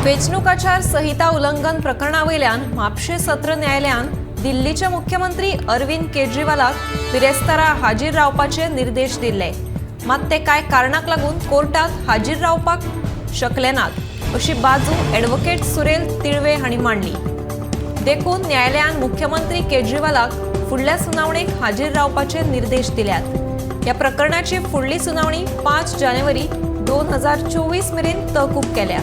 वेंचणूकाचार संहिता उल्लंघन प्रकरणावयल्यान म्हापशें सत्र न्यायालयान दिल्लीचे मुख्यमंत्री अरविंद केजरीवालाक बिरेस्तारा हाजीर रावपाचे निर्देश दिले। मात ते कांय कारणाक लागून कोर्टात हाजीर रावपाक शकले नात अशी बाजू ॲडव्होकेट सुरेल तिळवे हांणी मांडली। देखून न्यायालयान मुख्यमंत्री केजरीवालाक फुडल्या सुनावणेक हाजीर रावपाचे निर्देश दिल्यात। ह्या प्रकरणाची फुडली सुनावणी 5 जानेवारी 2024 मेरेन तहकूब केल्या।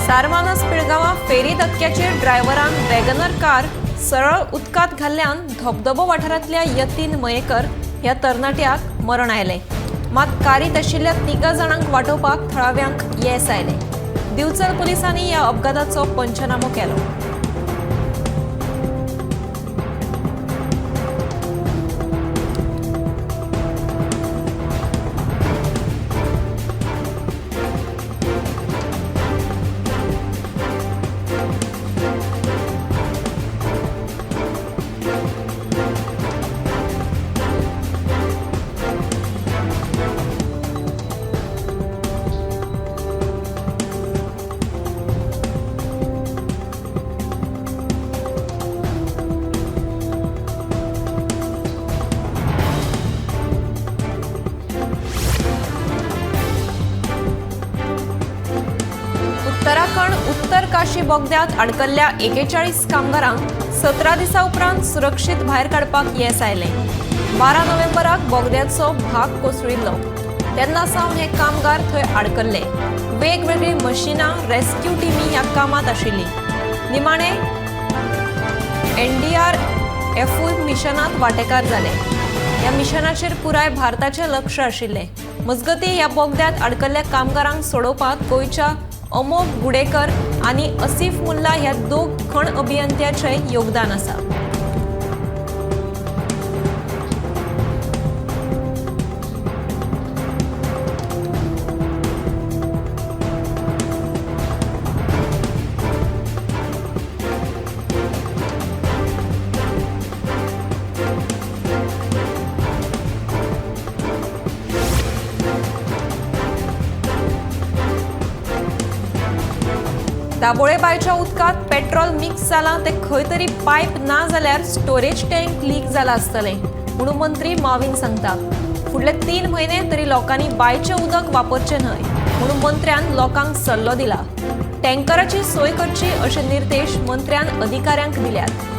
सारमानस पिळगांवा फेरी धक्क्याचेर ड्रायव्हरान वॅगनर कार सरळ उदकांत घाल्ल्यान धबधबो वाठारांतल्या यतीन मयेकर ह्या तरणाट्याक मरण आयलें। मात कारीत आशिल्ल्या 3 जाणांक वाटावपाक थळाव्यांक येस आयलें। दिवचल पुलिसांनी ह्या अपघाताचो पंचनामो केलो। उत्तराखंड उत्तर काशी बोगद्यात अडकल्ल्या 41 कामगारांक 17 दिसां उपरांत सुरक्षीत भायर काडपाक येस आयलें। 12 नोव्हेंबराक बोगद्याचो भाग कोसळिल्लो तेन्ना सावन हे कामगार थंय अडकल्ले। वेगवेगळी मशिनां रेस्क्यू टिमी ह्या कामात आशिल्ली। निमाणे NDRF मिशनांत वांटेकार जाले। ह्या मिशनाचेर पुराय भारताचे लक्ष आशिल्ले। मजगतीं ह्या बोगद्यात अडकल्ल्या कामगारांक सोडोवपाक गोंयच्या अमोघ गुडेकर आणि असिफ मुल्ला ह्या 2 खण अभियंत्याचे योगदान आसा। दाबोळे बायच्या उदकांत पेट्रोल मिक्स जाला ते खंय तरी पायप ना जाल्यार स्टोरेज टँक लीक जाला आसतलें म्हणून मंत्री माविन सांगता। फुडले 3 म्हयने तरी लोकांनी बायचें उदक वापरचें न्हय म्हणून मंत्र्यान लोकांक सल्लो दिला। टँकराची सोय करची अशे निर्देश मंत्र्यान अधिकाऱ्यांक दिल्यात।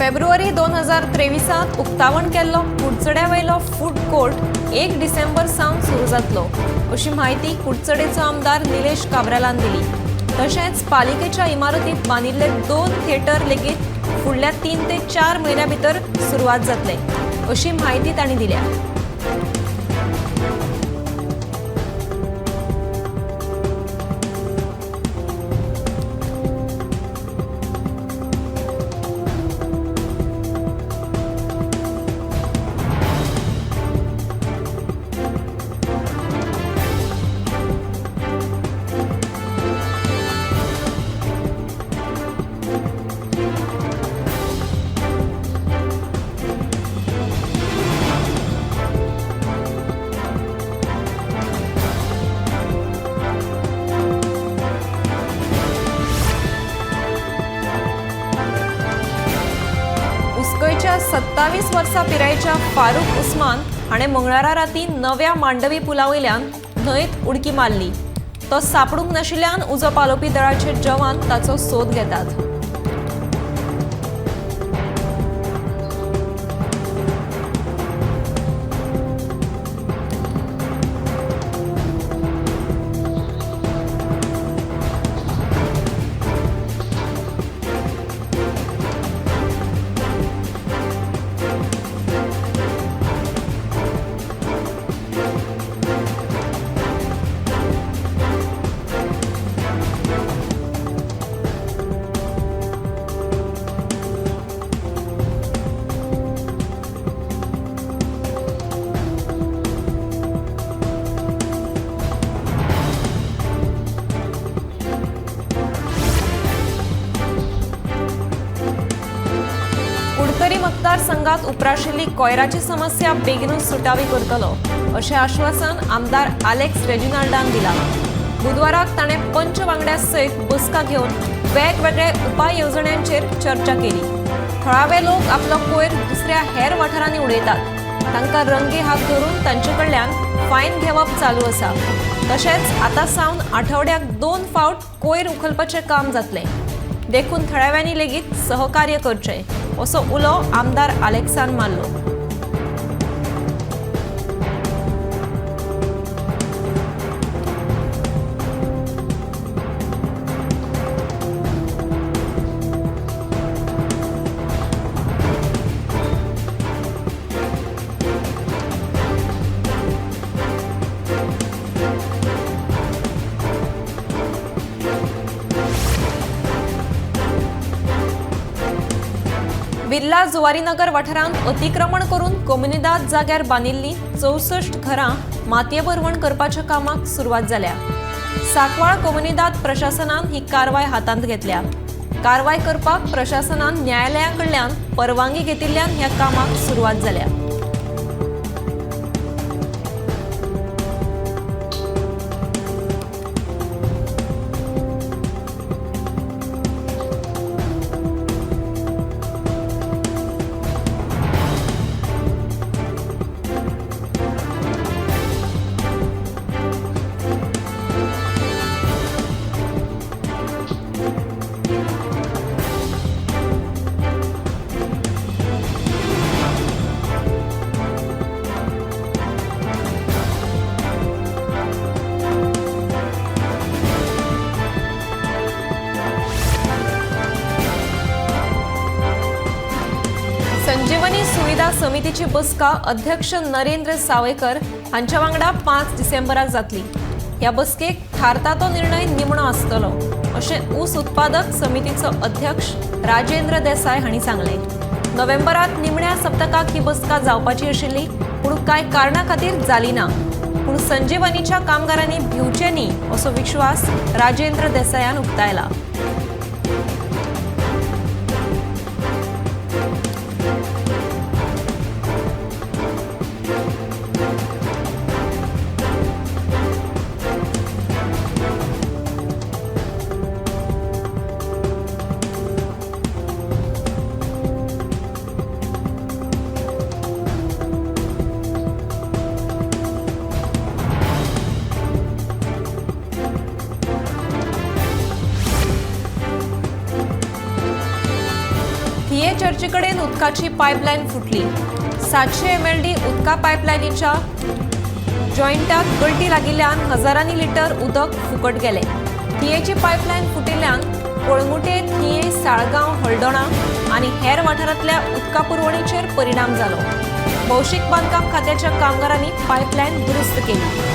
फेब्रुवारी 2023 उक्तावण केल्लो कुडचड्यावयलो फूड कोर्ट 1 डिसेंबर सावन सुरू जातलो अशी माहिती कुडचडेचो आमदार निलेश काब्रालान दिली। तशेंच पालिकेच्या इमारतींत बांदिल्ले 2 थिएटर लेगीत फुडल्या 3 ते 4 म्हयन्यां भितर सुरवात जातले अशी माहिती तांणी दिल्या। गोंयच्या 27 वर्सां पिरायेच्या फारूक उस्मान हाणें मंगळारा राती नव्या मांडवी पुलावयल्यान न्हंयत उडकी मारली. तो सापडूंक नाशिल्ल्यान उजो पालोवपी दळाचे जवान ताचो सोद घेतात. कुडतरी मतदारसंघात उप्राशिल्ली कोयराची समस्या बेगीनूच सुटावी करतलो अशें आश्वासन आमदार आलेक्स रेजिनाल्डान दिलां. बुधवाराक ताणें पंच वांगड्या सयत बसका घेवन वेगवेगळे उपाय येवजण्यांचेर चर्चा केली. थळावे लोक आपलो कोयर दुसऱ्या हेर वाठारांनी उडयतात. तांकां रंगे हात धरून तांचे कडल्यान फायन घेवप चालू आसा. तशेंच आतां सावन आठवड्याक 2 फावट कोयर उखलपाचें काम जातलें. देखून थळाव्यांनी लेगीत सहकार्य करचें असो उलो आमदार आलेक्सान मारलो. बिर्ला जुवारीनगर वाठारांत अतिक्रमण करून कोमुनिदाद जाग्यार बांदिल्लीं 64 घरां मातये भरवण करपाच्या कामाक सुरवात जाल्या. सांकवाळ कोमुनिदाद प्रशासनान ही कारवाय हातांत घेतल्या. कारवाय करपाक प्रशासनान न्यायालया कडल्यान परवानगी घेतिल्ल्यान ह्या कामाक सुरवात जाल्या. संजीवनी सुविधा समितीची बसका अध्यक्ष नरेंद्र सावयकर हांच्या वांगडा 5 डिसेंबराक जातली. ह्या बसकेक थारता तो निर्णय निमणो आसतलो अशें ऊस उत्पादक समितीचो अध्यक्ष राजेंद्र देसाय हांणी सांगलें. नोव्हेंबरांत निमण्या सप्तकाक ही बसका जावपाची आशिल्ली, पूण कांय कारणां खातीर जाली ना. पूण संजीवनीच्या कामगारांनी भिवचें न्ही असो विश्वास राजेंद्र देसायान उक्तायला. थिये चर्चीकडेन उदकाची पायपलायन फुटली. 700 MLD उदका पायपलायनीच्या जॉइंटाक गळती लागिल्ल्यान हजारांनी लिटर उदक फुकट गेले. थियेची पायपलायन फुटिल्ल्यान कोळंगुटे, थिये, साळगांव, हळदोणा आनी हेर वाठारांतल्या उदका पुरवणीचेर परिणाम जालो. भौशीक बांदकाम खात्याच्या कामगारांनी पायपलायन दुरुस्त केली.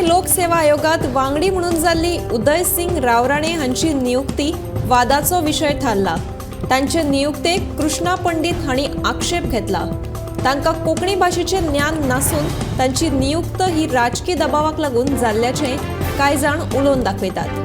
लोकसेवा आयोगात वांगडी म्हणून जाल्ली उदय सिंग रावराणे हांची नियुक्ती वादाचो विशय थारला। तांचे नियुक्तेक कृष्णा पंडित हांणी आक्षेप घेतला। तांकां कोंकणी भाशेचे ज्ञान नासून तांची नियुक्त ही राजकीय दबावाक लागून जाल्ल्याचे कांय जाण उलोवन दाखयतात।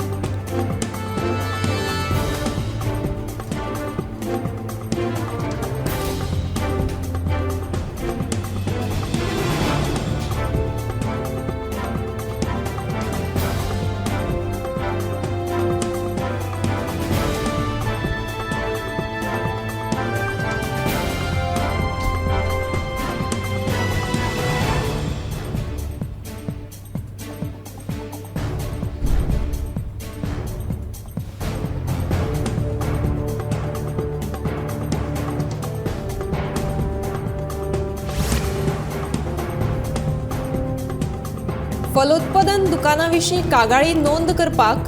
फलोत्पादन दुकानाविशीं कागाळी नोंद करपाक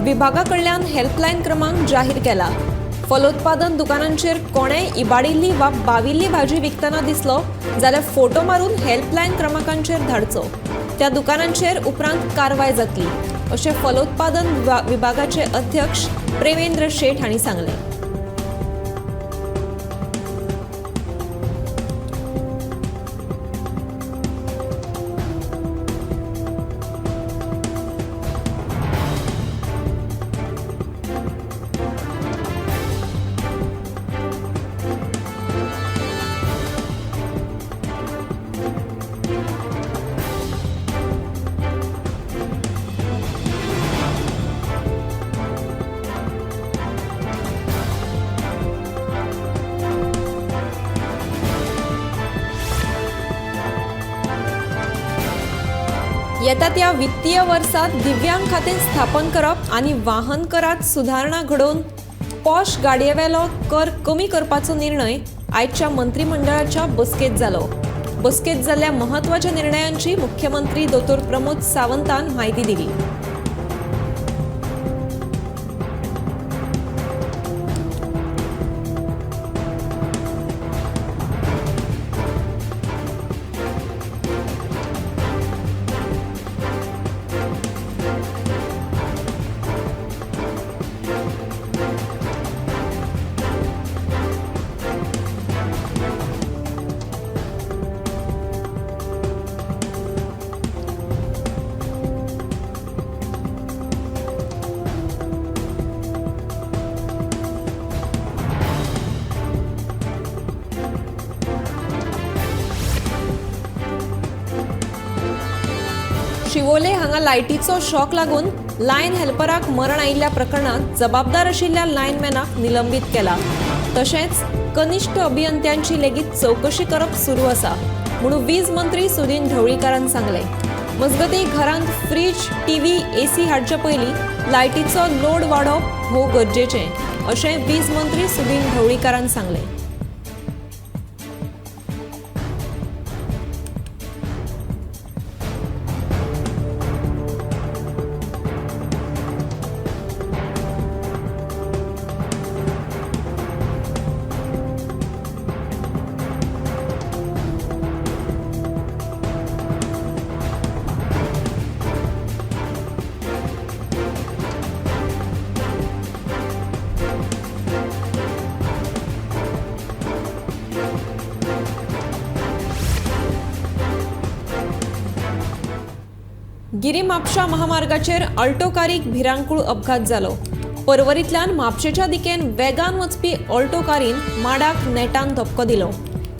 विभागा कडल्यान हेल्पलायन क्रमांक जाहीर केला। फलोत्पादन दुकानांचेर कोणेय इबाडिल्ली वा बाविल्ली भाजी विकतना दिसलो जाल्यार फोटो मारून हेल्पलायन क्रमांकांचेर धाडचो। त्या दुकानांचेर उपरांत कारवाय जातली, अशें फलोत्पादन विभागाचे अध्यक्ष प्रेमेंद्र शेठ हांणी सांगलें। येता त्या वित्तीय वर्सात दिव्यांग खातें स्थापन करप आनी वाहन करात सुधारणा घडोवन पॉश गाडयेवेलो कर कमी करपाचो निर्णय आयच्या मंत्रिमंडळाच्या बसकेंत जालो। बसकेंत जाल्ल्या महत्वाच्या निर्णयांची मुख्यमंत्री दोतोर प्रमोद सावंतान म्हायती दिली। शिवोले हांगा लायटीचो शॉक लागून लायन हेल्पराक मरण आयिल्ल्या प्रकरणात जबाबदार आशिल्ल्या लायनमॅनाक निलंबित केला। तशेंच कनिश्ठ अभियंत्यांची लेगीत चौकशी करप सुरू आसा म्हणून वीज मंत्री सुदीन ढवळीकारान सांगले। मजगती घरांत फ्रीज, टीव्ही, एसी हाडचे पयलीं लायटीचो लोड वाडोवप हो गरजेचें, अशें वीज मंत्री सुदीन ढवळीकारान सांगले। गिरी म्हापशा महामार्गाचेर अल्टो कारीक भिरांकूळ अपघात जालो। पर्वरींतल्यान म्हापशेच्या दिकेन वेगान वचपी अल्टो कारीन माडाक नेटान धपको दिलो।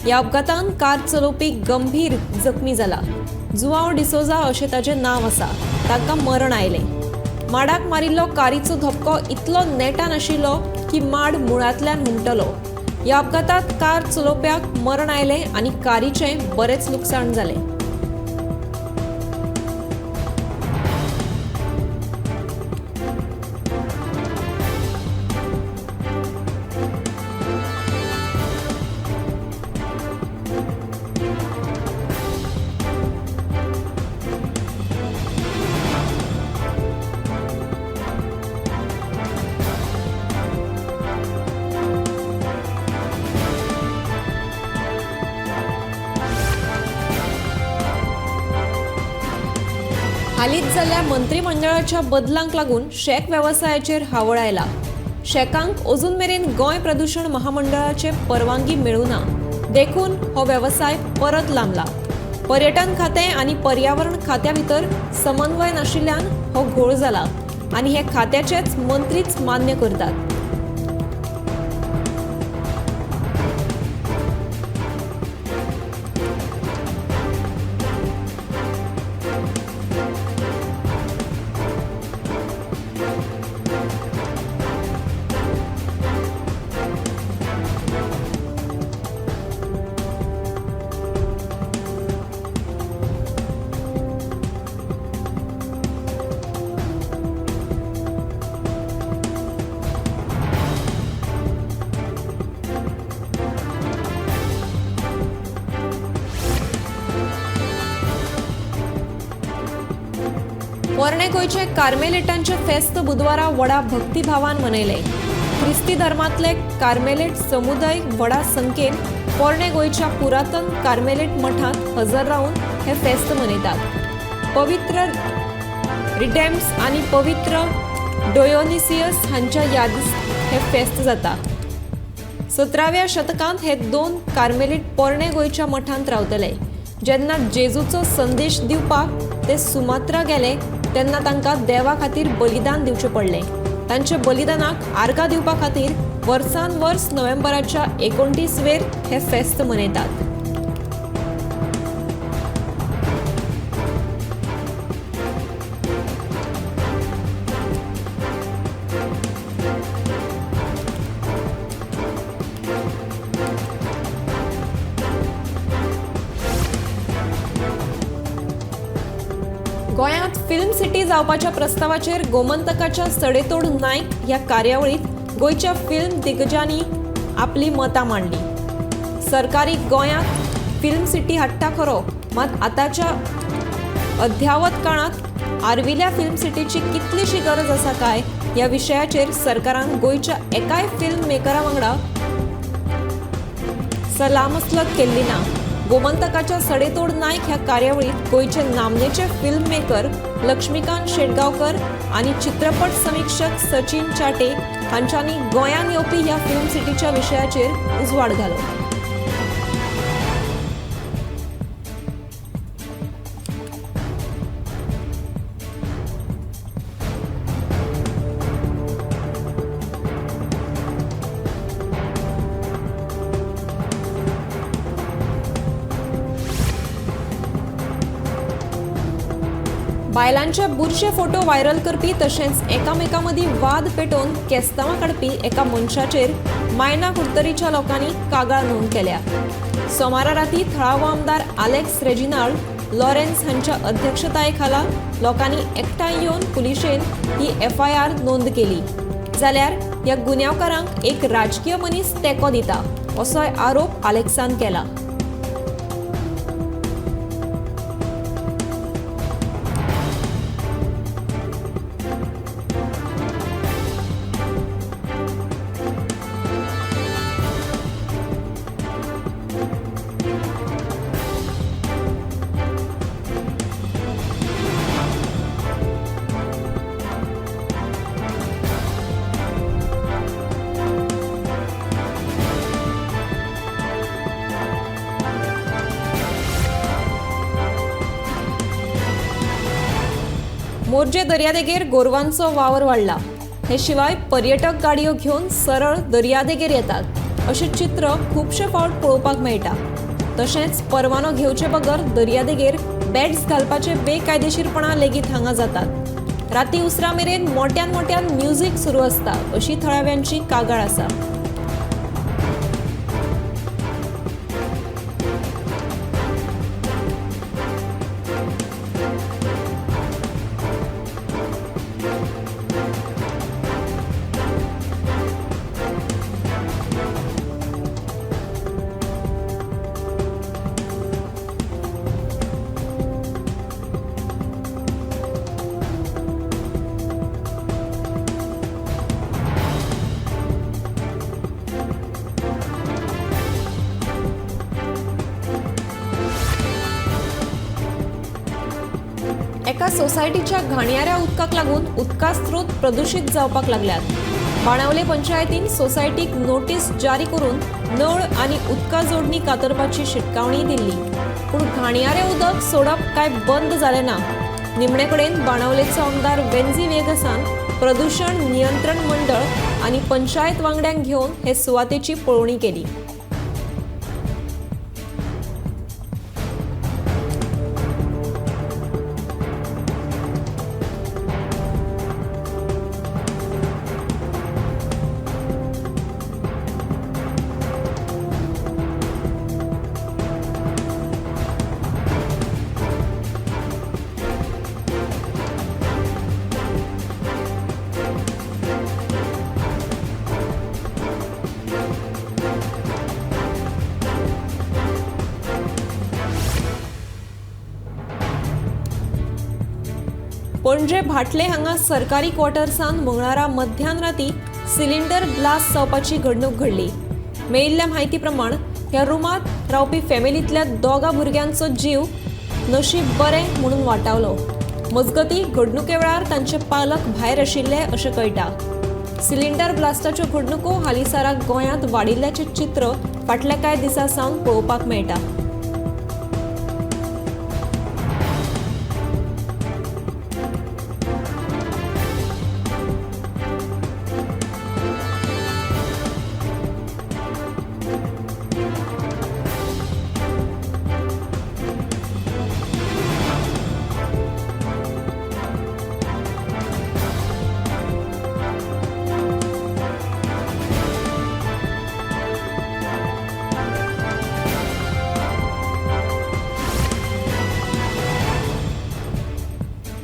ह्या अपघातांत कार चलोवपी गंभीर जखमी जाला। जुआंव डिसोजा अशें ताचें नांव आसा। ताका मरण आयलें। माडाक मारिल्लो कारीचो धपको इतलो नेटान आशिल्लो की माड मुळांतल्यान हुमटलो। ह्या अपघातांत कार चलोवप्याक मरण आयलें आनी कारीचें बरेंच लुकसाण जालें। हालींच जाल्ल्या मंत्रिमंडळाच्या बदलांक लागून शेक वेवसायाचेर हावळ आयला. शेकांक अजून मेरेन गोंय प्रदूषण महामंडळाचे परवानगी मेळूना देखून हो वेवसाय परत लांबला. पर्यटन खातें आनी पर्यावरण खात्या भितर समन्वय नाशिल्ल्यान हो घोळ जाला आनी हे खात्याचेच मंत्रीच मान्य करतात. पोरणे गोंयचे कार्मेलिटांचे फेस्त बुधवारा व्हडा भक्तिभावान मनयले. ख्रिस्ती धर्मांतले कार्मेलिट समुदाय व्हडा संख्येन पोरणे गोंयच्या पुरातन कार्मेलिट मठांत हजर रावन हे फेस्त मनयतात. पवित्र रिडेम्स आनी पवित्र डोयोनिसियस हांच्या यादीस हे फेस्त जाता. 17व्या शतकांत हे दोन कार्मेलिट पोरणे गोंयच्या मठांत रावतले. जेन्ना जेजूचो संदेश दिवपाक ते सुमात्रा गेले तेन्ना तांकां देवा खातीर बलिदान दिवचें पडलें. तांच्या बलिदानाक आर्गां दिवपा खातीर वर्सान वर्स नोव्हेंबराच्या 29वेर हे फेस्त मनयतात. गोंयांत फिल्म सिटी जावपाच्या प्रस्तावाचेर गोमंतकाच्या सडेतोड नायक ह्या कार्यावळीत गोंयच्या फिल्म दिग्गजांनी आपली मतां मांडली. सरकारी गोंयांत फिल्म सिटी हाडटा खरो, मात आतांच्या अद्यावत काळांत आर्विल्ल्या फिल्म सिटीची कितलीशी गरज आसा काय ह्या विशयाचेर सरकारान गोंयच्या एकाय फिल्म मेकरा वांगडा सलामसलत केल्ली ना. गोमंतकाच्या सडेतोड नायक ह्या कार्यावळीत गोंयचे नामनेचे फिल्म मेकर लक्ष्मीकांत शेटगांवकर आनी चित्रपट समीक्षक सचिन चाटे हांच्यांनी गोंयांत येवपी ह्या फिल्म सिटीच्या विशयाचेर उजवाड घालो. बायलांचे बुरशे फोटो व्हायरल करपी तशेंच एकामेकां मदीं वाद पेटोवन केस्तांवां काडपी एका मनशाचेर मायना कुडतरीच्या लोकांनी कागाळ नोंद केल्या. सोमारा राती थळावो आमदार आलेक्स रेजिनाल्ड लॉरेन्स हांच्या अध्यक्षताये खाला लोकांनी एकठांय येवन पुलिशेन ही FIR नोंद केली. जाल्यार ह्या गुन्यांवकारांक एक राजकीय मनीस तेंको दिता असोय आरोप आलेक्सान केला. मोरजे दर्यादेगेर गोरवांचो वावर वाडला. हे शिवाय पर्यटक गाडयो घेवन सरळ दर्यादेगेर येतात अशें चित्र खुबशे फावट पळोवपाक मेळटा. तशेंच परवानो घेवचे बगर दर्यादेगेर बॅट्स घालपाचे बेकायदेशीरपणां लेगीत हांगा जातात. राती उसरा मेरेन मोट्यान मोट्यान म्युझिक सुरू आसता अशी थळाव्यांची कागाळ आसा. सोसायटीच्या घाणयाऱ्या उदकाक लागून उदका स्त्रोत प्रदूषित जावपाक लागल्यात। बाणावले पंचायतीन सोसायटीक नोटीस जारी करून नळ आणि उदका जोडणी कातरपाची शिटकावणी दिल्ली, पूण घाणयारे उदक सोडप काय बंद जालें ना। निमणे कडेन बाणावलेचो आमदार वेंजी वेगसान प्रदूषण नियंत्रण मंडळ आणि पंचायत वांगड्यांक घेवन हे सुवातेची पळोवणी केली। पणजे भाटले हांगा सरकारी क्वॉर्टर्सान मंगळारा मध्यान राती सिलिंडर ब्लास्ट जावपाची घडणूक घडली। मेळिल्ल्या म्हायती प्रमाण ह्या रूमात रावपी फॅमिलींतल्या दोगा भुरग्यांचो जीव नशीब बरें म्हणून वाटावलो। मजगती घडणुके वेळार तांचे पालक भायर आशिल्ले अशें कळटा। सिलिंडर ब्लास्टाच्यो घडणुको हालींसराक गोंयांत वाडिल्ल्याचें चित्र फाटल्या कांय दिसां सावन पळोवपाक मेळटा।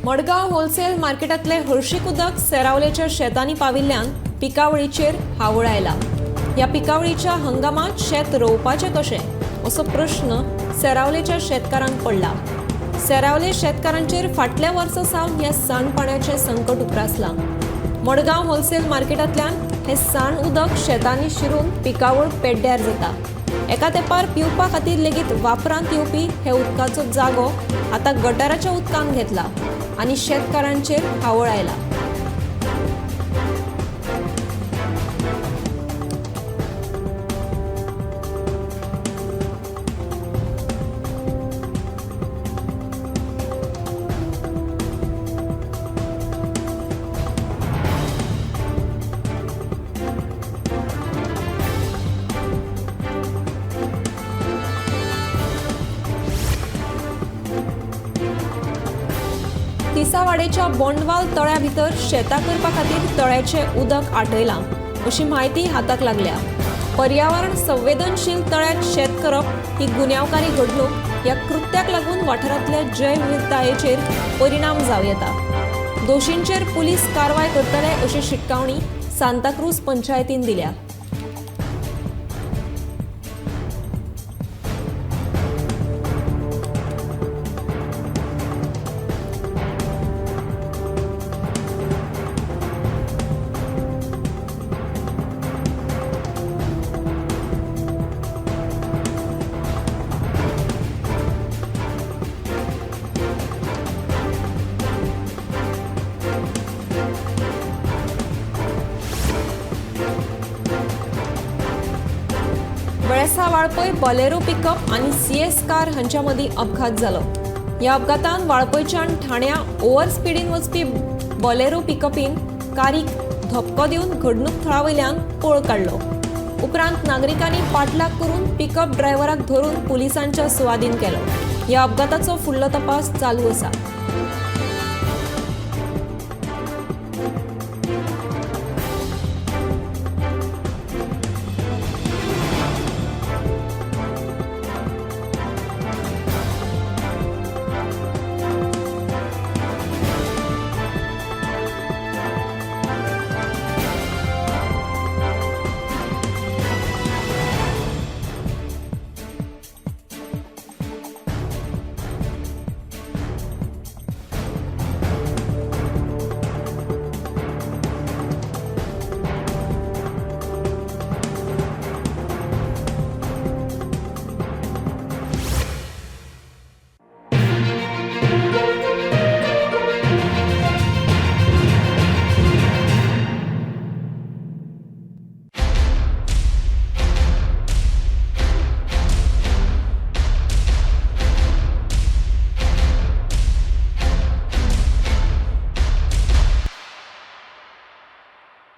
मडगांव होलसेल मार्केटांतले हळशीक उदक सेरावलेच्या शेतांनी पाविल्ल्यान पिकावळीचेर हावळ आयला। ह्या पिकावळीच्या हंगामात शेत रोवपाचें कशें असो प्रश्न सेरावलेच्या शेतकारांक पडला। सेरावले शेतकारांचेर फाटल्या वर्सा सावन ह्या सांडपाण्याचें संकट उप्रासलां। मडगांव होलसेल मार्केटांतल्यान हे सांड उदक शेतांनी शिरून पिकावळ पेड्ड्यार जाता। एका तेंपार पिवपा खातीर लेगीत वापरांत येवपी हे उदकाचो जागो आतां गटाराच्या उदकान घेतला आणि शेतकारांचेर हावळ आयला। तिसावाडेच्या बोंडवाल तळ्या भितर शेतां करपा खातीर तळ्याचें उदक आटयलां अशी म्हायती हाताक लागल्या। पर्यावरण संवेदनशील तळ्यात शेत करप ही गुन्यांवकारी घडणूक ह्या कृत्याक लागून वाठारांतल्या जैव विविधतायेचेर परिणाम जावं येता। दोशींचेर पुलीस कारवाय करतले अशी शिटकावणी सांताक्रूज पंचायतीन दिल्या। वेळसा वाळपय बोलेरो पिकअप आणि सीएस कार हांच्या मदीं अपघात जालो। ह्या अपघातान वाळपयच्यान ठाण्या ओव्हर स्पीडीन वचपी बोलेरो पिकअपीन कारीक धपको दिवन घडणूक थळावयल्यान पळ काडलो। उपरांत नागरिकांनी पाठलाग करून पिकअप ड्रायव्हराक धरून पुलिसांच्या सुवादीन केलो। ह्या अपघाताचो फुडलो तपास चालू आसा।